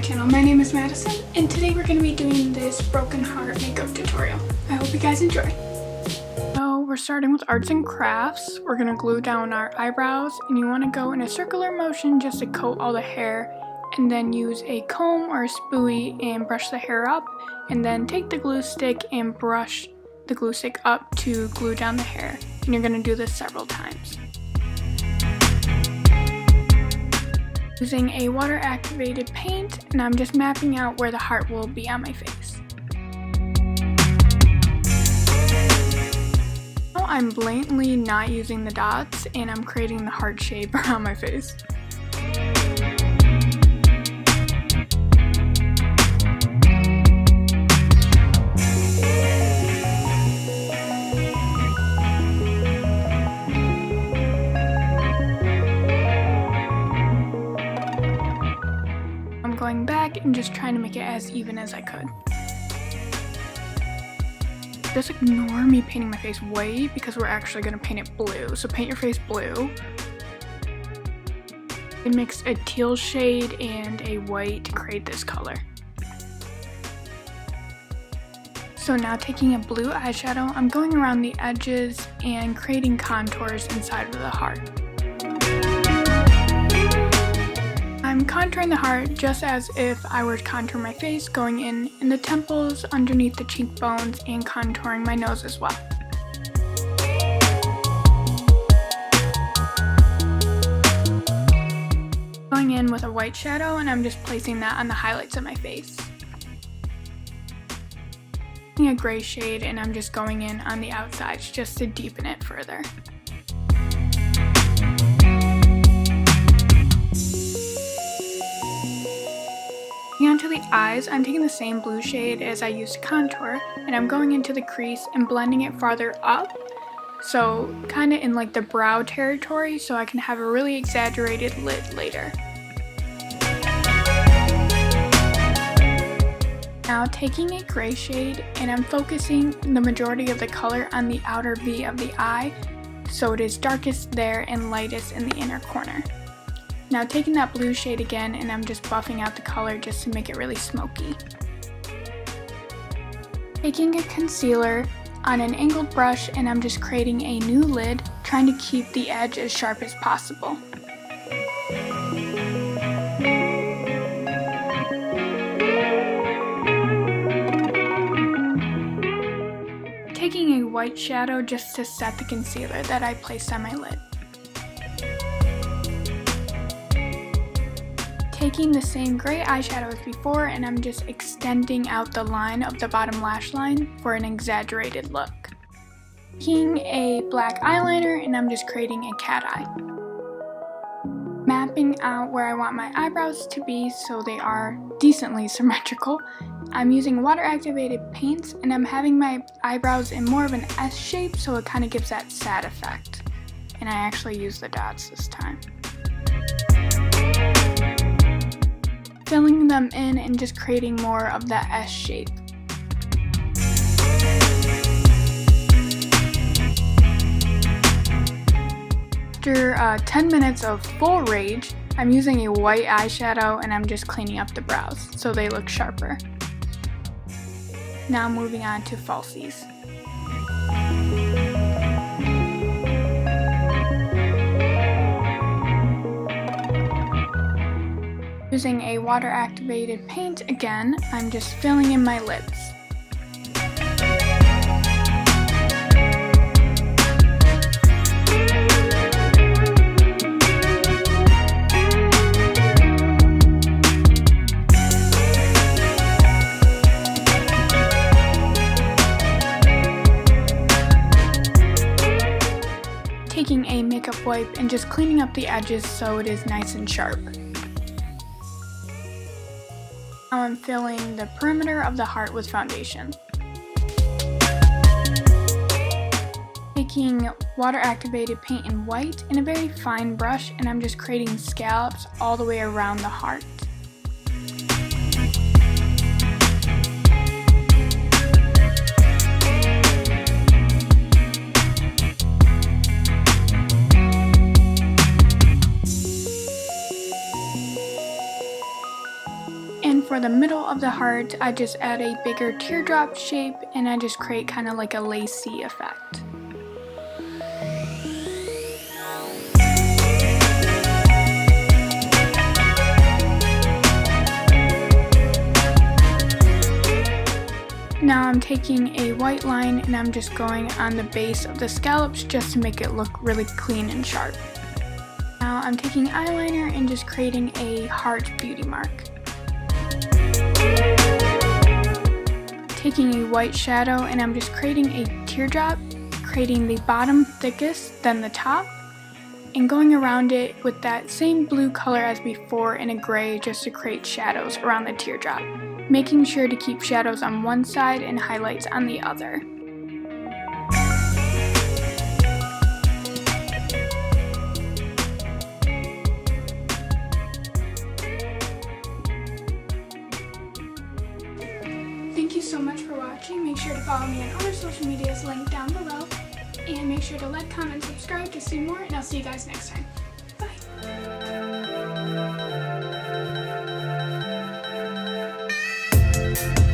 my channel. My name is Madison, and today we're going to be doing this broken heart makeup tutorial. I hope you guys enjoy. So we're starting with arts and crafts. We're going to glue down our eyebrows, and you want to go in a circular motion just to coat all the hair, and then use a comb or a spoolie and brush the hair up, and then take the glue stick and brush the glue stick up to glue down the hair. And you're going to do this several times. Using a water activated paint, and I'm just mapping out where the heart will be on my face. Now I'm blatantly not using the dots, and I'm creating the heart shape around my face. Going back and just trying to make it as even as I could. Just ignore me painting my face white because we're actually going to paint it blue. So paint your face blue. And mix a teal shade and a white to create this color. So now taking a blue eyeshadow, I'm going around the edges and creating contours inside of the heart. I'm contouring the heart just as if I were to contour my face, going in the temples, underneath the cheekbones, and contouring my nose as well. Going in with a white shadow, and I'm just placing that on the highlights of my face. Taking a gray shade, and I'm just going in on the outsides just to deepen it further. Onto the eyes, I'm taking the same blue shade as I used to contour, and I'm going into the crease and blending it farther up, so kind of in like the brow territory, so I can have a really exaggerated lid later. Now taking a gray shade, and I'm focusing the majority of the color on the outer V of the eye, so it is darkest there and lightest in the inner corner. Now taking that blue shade again, and I'm just buffing out the color just to make it really smoky. Taking a concealer on an angled brush, and I'm just creating a new lid, trying to keep the edge as sharp as possible. Taking a white shadow just to set the concealer that I placed on my lid. Taking the same gray eyeshadow as before, and I'm just extending out the line of the bottom lash line for an exaggerated look. Taking a black eyeliner, and I'm just creating a cat eye. Mapping out where I want my eyebrows to be so they are decently symmetrical. I'm using water activated paints, and I'm having my eyebrows in more of an S shape so it kind of gives that sad effect. And I actually use the dots this time. Filling them in and just creating more of that S shape. After 10 minutes of full rage, I'm using a white eyeshadow, and I'm just cleaning up the brows so they look sharper. Now moving on to falsies. Using a water activated paint again, I'm just filling in my lips. Taking a makeup wipe and just cleaning up the edges so it is nice and sharp. Now I'm filling the perimeter of the heart with foundation. Taking water activated paint in white and a very fine brush, and I'm just creating scallops all the way around the heart. for the middle of the heart, I just add a bigger teardrop shape and I just create kind of like a lacy effect. Now I'm taking a white line and I'm just going on the base of the scallops just to make it look really clean and sharp. Now I'm taking eyeliner and just creating a heart beauty mark. Taking a white shadow and I'm just creating a teardrop, creating the bottom thickest, then the top, and going around it with that same blue color as before in a gray just to create shadows around the teardrop, making sure to keep shadows on one side and highlights on the other. Thank you so much for watching. Make sure to follow me on other social medias linked down below. And make sure to like, comment, subscribe to see more, and I'll see you guys next time. Bye!